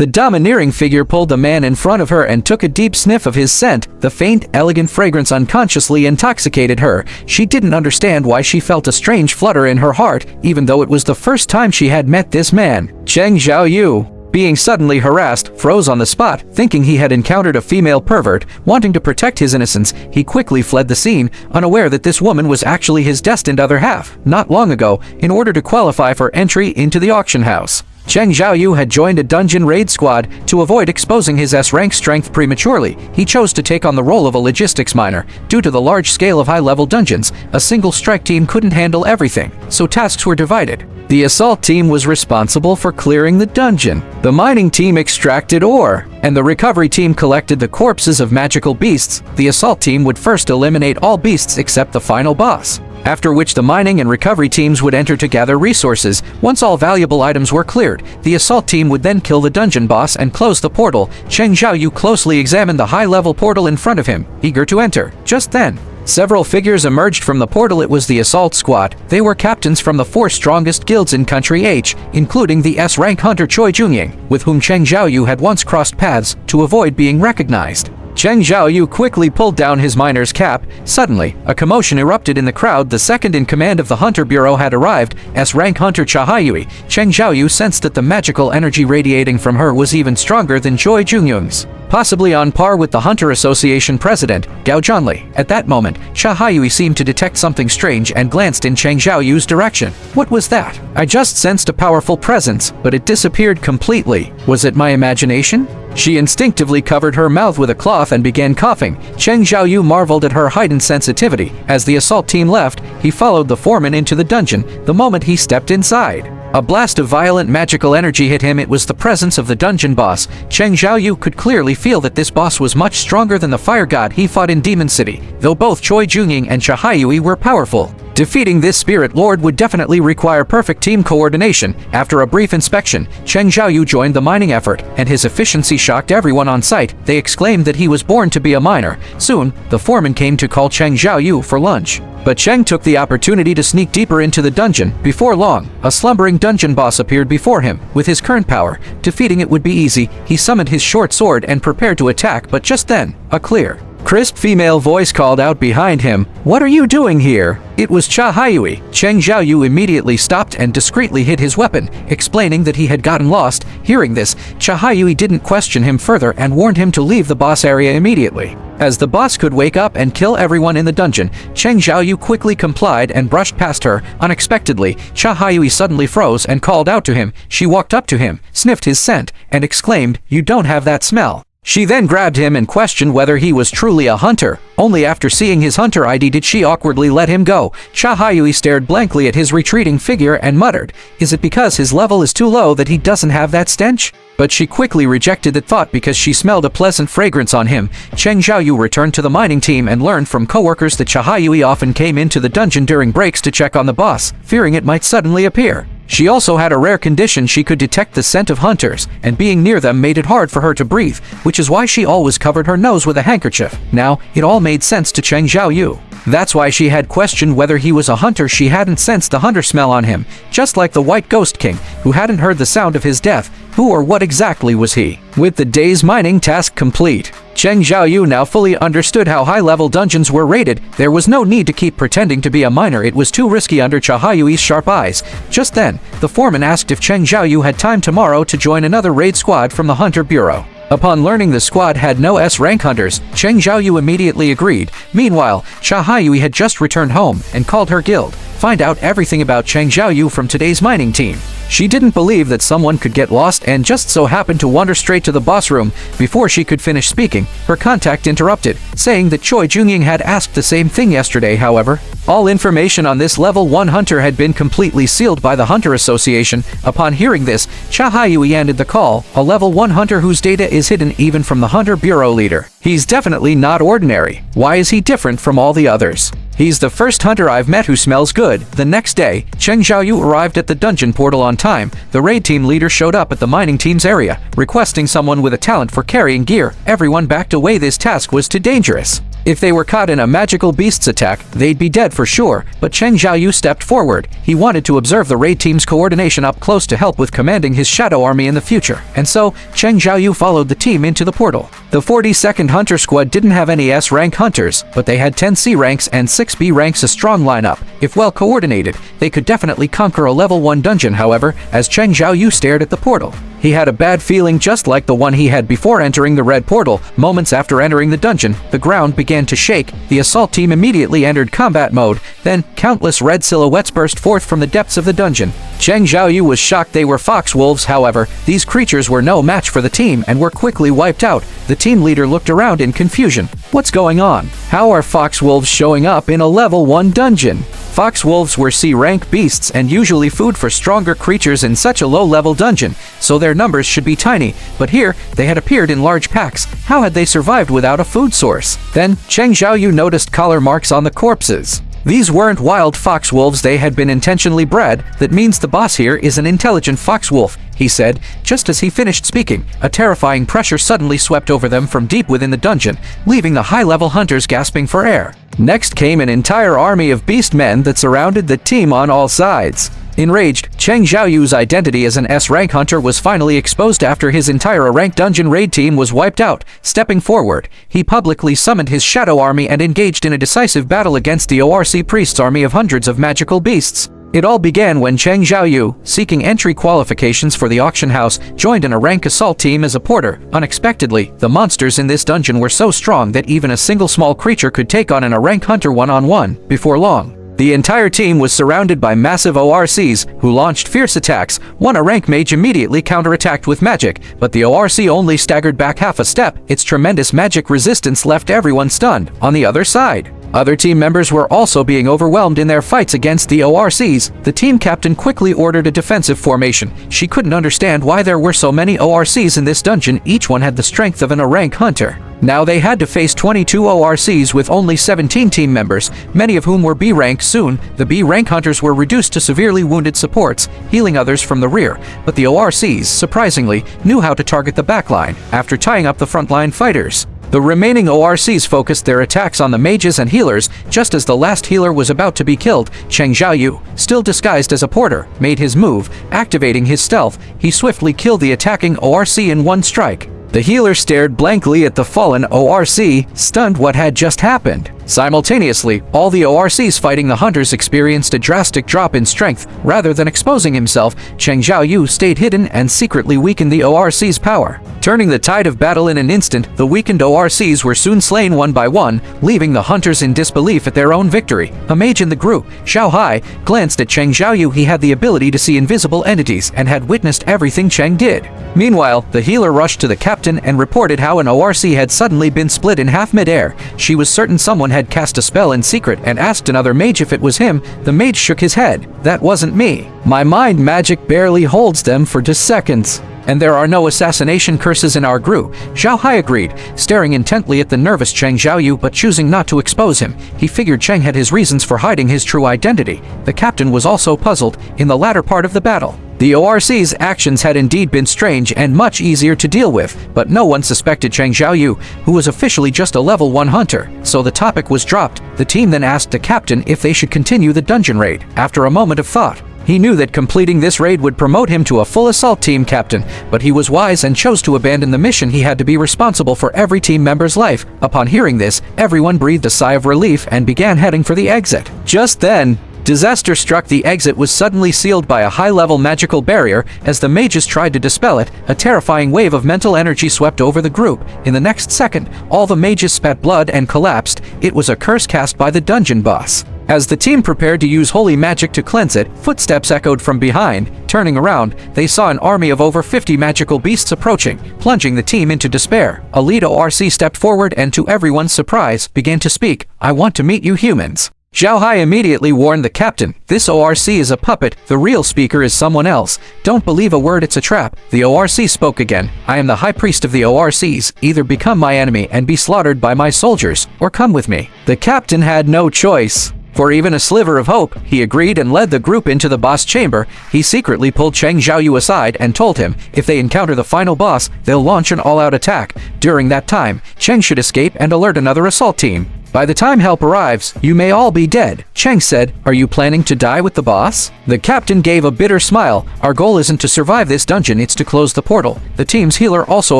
The domineering figure pulled the man in front of her and took a deep sniff of his scent. The faint, elegant fragrance unconsciously intoxicated her. She didn't understand why she felt a strange flutter in her heart, even though it was the first time she had met this man. Cheng Xiaoyu, being suddenly harassed, froze on the spot, thinking he had encountered a female pervert. Wanting to protect his innocence, he quickly fled the scene, unaware that this woman was actually his destined other half. Not long ago, in order to qualify for entry into the auction house, Cheng Xiaoyu had joined a dungeon raid squad. To avoid exposing his S-rank strength prematurely, he chose to take on the role of a logistics miner. Due to the large scale of high-level dungeons, a single strike team couldn't handle everything, so tasks were divided. The assault team was responsible for clearing the dungeon. The mining team extracted ore, and the recovery team collected the corpses of magical beasts. The assault team would first eliminate all beasts except the final boss, after which the mining and recovery teams would enter to gather resources. Once all valuable items were cleared, the assault team would then kill the dungeon boss and close the portal. Cheng Xiaoyu closely examined the high-level portal in front of him, eager to enter. Just then, several figures emerged from the portal. It was the assault squad. They were captains from the 4 strongest guilds in Country H, including the S-rank hunter Choi Jungying, with whom Cheng Xiaoyu had once crossed paths. To avoid being recognized, Cheng Xiaoyu quickly pulled down his miner's cap. Suddenly, a commotion erupted in the crowd. The second in command of the Hunter Bureau had arrived, S-rank hunter Chahayui. Cheng Xiaoyu sensed that the magical energy radiating from her was even stronger than Choi Jungying's, possibly on par with the Hunter Association president, Gao Zhanli. At that moment, Chahayui seemed to detect something strange and glanced in Cheng Xiaoyu's direction. What was that? I just sensed a powerful presence, but it disappeared completely. Was it my imagination? She instinctively covered her mouth with a cloth and began coughing. Cheng Xiaoyu marveled at her heightened sensitivity. As the assault team left, he followed the foreman into the dungeon. The moment he stepped inside, a blast of violent magical energy hit him. It was the presence of the dungeon boss. Cheng Xiaoyu could clearly feel that this boss was much stronger than the fire god he fought in Demon City, though both Choi Jungying and Chahayui were powerful. Defeating this spirit lord would definitely require perfect team coordination. After a brief inspection, Cheng Xiaoyu joined the mining effort, and his efficiency shocked everyone on site. They exclaimed that he was born to be a miner. Soon, the foreman came to call Cheng Xiaoyu for lunch, but Cheng took the opportunity to sneak deeper into the dungeon. Before long, a slumbering dungeon boss appeared before him. With his current power, defeating it would be easy. He summoned his short sword and prepared to attack, but just then, a clear, crisp female voice called out behind him, "What are you doing here?" It was Chahayui. Cheng Xiaoyu immediately stopped and discreetly hid his weapon, explaining that he had gotten lost. Hearing this, Chahayui didn't question him further and warned him to leave the boss area immediately, as the boss could wake up and kill everyone in the dungeon. Cheng Xiaoyu quickly complied and brushed past her. Unexpectedly, Chahayui suddenly froze and called out to him. She walked up to him, sniffed his scent, and exclaimed, "You don't have that smell." She then grabbed him and questioned whether he was truly a hunter. Only after seeing his hunter ID did she awkwardly let him go. Chahayui stared blankly at his retreating figure and muttered, "Is it because his level is too low that he doesn't have that stench?" But she quickly rejected that thought because she smelled a pleasant fragrance on him. Cheng Xiaoyu returned to the mining team and learned from coworkers that Chahayui often came into the dungeon during breaks to check on the boss, fearing it might suddenly appear. She also had a rare condition: she could detect the scent of hunters, and being near them made it hard for her to breathe, which is why she always covered her nose with a handkerchief. Now, it all made sense to Cheng Xiaoyu. That's why she had questioned whether he was a hunter. She hadn't sensed the hunter smell on him, just like the White Ghost King, who hadn't heard the sound of his death. Who or what exactly was he? With the day's mining task complete, Cheng Xiaoyu now fully understood how high-level dungeons were raided. There was no need to keep pretending to be a miner. It was too risky under Chahayui's sharp eyes. Just then, the foreman asked if Cheng Xiaoyu had time tomorrow to join another raid squad from the Hunter Bureau. Upon learning the squad had no S-rank hunters, Cheng Xiaoyu immediately agreed. Meanwhile, Chahayui had just returned home and called her guild. Find out everything about Cheng Xiaoyu from today's mining team. She didn't believe that someone could get lost and just so happened to wander straight to the boss room. Before she could finish speaking, her contact interrupted, saying that Choi Jungying had asked the same thing yesterday. However, all information on this level 1 hunter had been completely sealed by the Hunter Association. Upon hearing this, Chahayui ended the call. A level 1 hunter whose data is hidden even from the Hunter Bureau leader. He's definitely not ordinary. Why is he different from all the others? He's the first hunter I've met who smells good. The next day, Cheng Xiaoyu arrived at the dungeon portal on time. The raid team leader showed up at the mining team's area, requesting someone with a talent for carrying gear. Everyone backed away. This task was too dangerous. If they were caught in a magical beast's attack, they'd be dead for sure, but Cheng Xiaoyu stepped forward. He wanted to observe the raid team's coordination up close to help with commanding his shadow army in the future, and so Cheng Xiaoyu followed the team into the portal. The 42nd Hunter Squad didn't have any S-rank hunters, but they had 10 C ranks and 6 B ranks, a strong lineup. If well coordinated, they could definitely conquer a level 1 dungeon. However, as Cheng Xiaoyu stared at the portal, he had a bad feeling just like the one he had before entering the red portal. Moments after entering the dungeon, the ground began to shake. The assault team immediately entered combat mode. Then, countless red silhouettes burst forth from the depths of the dungeon. Cheng Xiaoyu was shocked. They were fox wolves. However, these creatures were no match for the team and were quickly wiped out. The team leader looked around in confusion. What's going on? How are fox wolves showing up in a level 1 dungeon? Fox wolves were C-rank beasts and usually food for stronger creatures in such a low-level dungeon, so their numbers should be tiny, but here they had appeared in large packs. How had they survived without a food source? Then, Cheng Xiaoyu noticed collar marks on the corpses. These weren't wild fox wolves, they had been intentionally bred. That means the boss here is an intelligent fox wolf, he said. Just as he finished speaking, a terrifying pressure suddenly swept over them from deep within the dungeon, leaving the high-level hunters gasping for air. Next came an entire army of beast men that surrounded the team on all sides. Enraged, Cheng Xiaoyu's identity as an S-rank hunter was finally exposed after his entire rank dungeon raid team was wiped out. Stepping forward, he publicly summoned his shadow army and engaged in a decisive battle against the ORC priest's army of hundreds of magical beasts. It all began when Cheng Xiaoyu, seeking entry qualifications for the auction house, joined in a rank assault team as a porter. Unexpectedly, the monsters in this dungeon were so strong that even a single small creature could take on a rank hunter one-on-one. Before long, the entire team was surrounded by massive ORCs, who launched fierce attacks. A rank mage immediately counterattacked with magic, but the ORC only staggered back half a step. Its tremendous magic resistance left everyone stunned. On the other side, other team members were also being overwhelmed in their fights against the ORCs. The team captain quickly ordered a defensive formation. She couldn't understand why there were so many ORCs in this dungeon. Each one had the strength of an A-rank hunter. Now they had to face 22 ORCs with only 17 team members, many of whom were B-rank. Soon, the B-rank hunters were reduced to severely wounded supports, healing others from the rear, but the ORCs, surprisingly, knew how to target the backline after tying up the frontline fighters. The remaining ORCs focused their attacks on the mages and healers. Just as the last healer was about to be killed, Cheng Xiaoyu, still disguised as a porter, made his move. Activating his stealth, he swiftly killed the attacking ORC in one strike. The healer stared blankly at the fallen ORC, stunned what had just happened. Simultaneously, all the ORCs fighting the hunters experienced a drastic drop in strength. Rather than exposing himself, Cheng Xiaoyu stayed hidden and secretly weakened the ORC's power. Turning the tide of battle in an instant, the weakened ORCs were soon slain one by one, leaving the hunters in disbelief at their own victory. A mage in the group, Xiao Hai, glanced at Cheng Xiaoyu. He had the ability to see invisible entities and had witnessed everything Cheng did. Meanwhile, the healer rushed to the captain and reported how an ORC had suddenly been split in half mid-air. She was certain someone had cast a spell in secret and asked another mage if it was him. The mage shook his head. That wasn't me. My mind magic barely holds them for just seconds. And there are no assassination curses in our group. Xiao Hai agreed, staring intently at the nervous Cheng Xiaoyu but choosing not to expose him. He figured Cheng had his reasons for hiding his true identity. The captain was also puzzled. In the latter part of the battle, the ORC's actions had indeed been strange and much easier to deal with, but no one suspected Cheng Xiaoyu, who was officially just a level 1 hunter, so the topic was dropped. The team then asked the captain if they should continue the dungeon raid. After a moment of thought, he knew that completing this raid would promote him to a full assault team captain, but he was wise and chose to abandon the mission. He had to be responsible for every team member's life. Upon hearing this, everyone breathed a sigh of relief and began heading for the exit. Just then, disaster struck. The exit was suddenly sealed by a high-level magical barrier. As the mages tried to dispel it, a terrifying wave of mental energy swept over the group. In the next second, all the mages spat blood and collapsed. It was a curse cast by the dungeon boss. As the team prepared to use holy magic to cleanse it, footsteps echoed from behind. Turning around, they saw an army of over 50 magical beasts approaching, plunging the team into despair. A lead ORC stepped forward and, to everyone's surprise, began to speak. "I want to meet you humans." Xiao Hai immediately warned the captain, "This ORC is a puppet. The real speaker is someone else. Don't believe a word, it's a trap." The ORC spoke again. "I am the high priest of the ORCs. Either become my enemy and be slaughtered by my soldiers, or come with me." The captain had no choice. For even a sliver of hope, he agreed and led the group into the boss chamber. He secretly pulled Cheng Xiaoyu aside and told him, if they encounter the final boss, they'll launch an all-out attack. During that time, Cheng should escape and alert another assault team. By the time help arrives, you may all be dead. Cheng said, "Are you planning to die with the boss?" The captain gave a bitter smile. "Our goal isn't to survive this dungeon, it's to close the portal." The team's healer also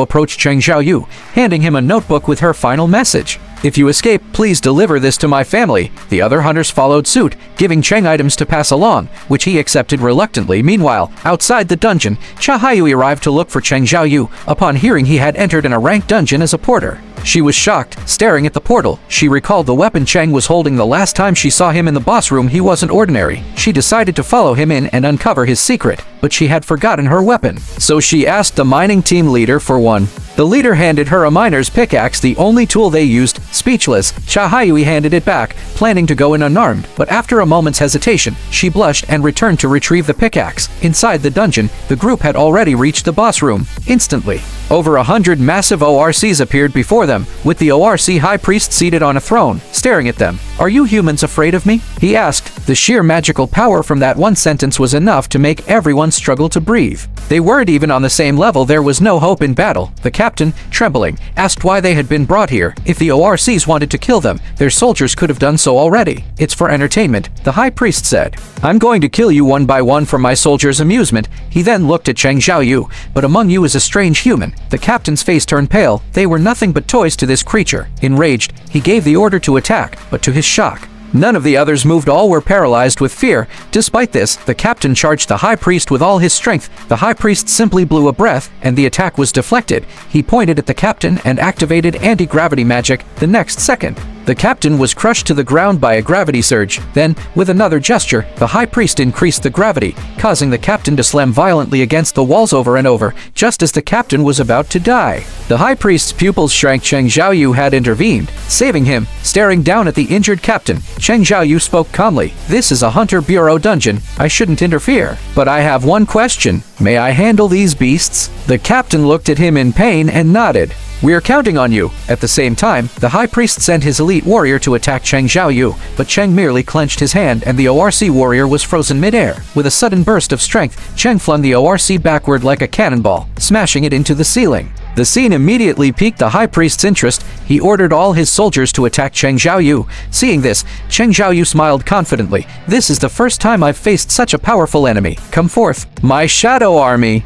approached Cheng Xiaoyu, handing him a notebook with her final message. "If you escape, please deliver this to my family." The other hunters followed suit, giving Cheng items to pass along, which he accepted reluctantly. Meanwhile, outside the dungeon, Cha Haiyui arrived to look for Cheng Xiaoyu upon hearing he had entered in a ranked dungeon as a porter. She was shocked, staring at the portal. She recalled the weapon Cheng was holding the last time she saw him in the boss room. He wasn't ordinary. She decided to follow him in and uncover his secret, but she had forgotten her weapon. So she asked the mining team leader for one. The leader handed her a miner's pickaxe, the only tool they used. Speechless, Cha Haiyui handed it back, planning to go in unarmed, but after a moment's hesitation, she blushed and returned to retrieve the pickaxe. Inside the dungeon, the group had already reached the boss room. Instantly, over 100 massive ORCs appeared before them, with the ORC High Priest seated on a throne, staring at them. "Are you humans afraid of me?" he asked. The sheer magical power from that one sentence was enough to make everyone struggle to breathe. They weren't even on the same level. There was no hope in battle. The captain, trembling, asked why they had been brought here. If the ORCs wanted to kill them, their soldiers could have done so already. "It's for entertainment," the High Priest said. "I'm going to kill you one by one for my soldiers' amusement." He then looked at Cheng Xiaoyu. "But among you is a strange human." The captain's face turned pale. They were nothing but toys to this creature. Enraged, he gave the order to attack, but to his shock, none of the others moved. All were paralyzed with fear. Despite this, the captain charged the High Priest with all his strength. The High Priest simply blew a breath, and the attack was deflected. He pointed at the captain and activated anti-gravity magic. The next second, the captain was crushed to the ground by a gravity surge. Then, with another gesture, the High Priest increased the gravity, causing the captain to slam violently against the walls over and over, just as the captain was about to die. The High Priest's pupils shrank. Cheng Xiaoyu had intervened, saving him. Staring down at the injured captain, Cheng Xiaoyu spoke calmly. "This is a Hunter Bureau dungeon. I shouldn't interfere. But I have one question. May I handle these beasts?" The captain looked at him in pain and nodded. "We're counting on you." At the same time, the High Priest sent his elite warrior to attack Cheng Xiaoyu, but Cheng merely clenched his hand and the ORC warrior was frozen mid-air. With a sudden burst of strength, Cheng flung the ORC backward like a cannonball, smashing it into the ceiling. The scene immediately piqued the High Priest's interest. He ordered all his soldiers to attack Cheng Xiaoyu. Seeing this, Cheng Xiaoyu smiled confidently. "This is the first time I've faced such a powerful enemy. Come forth, my shadow army."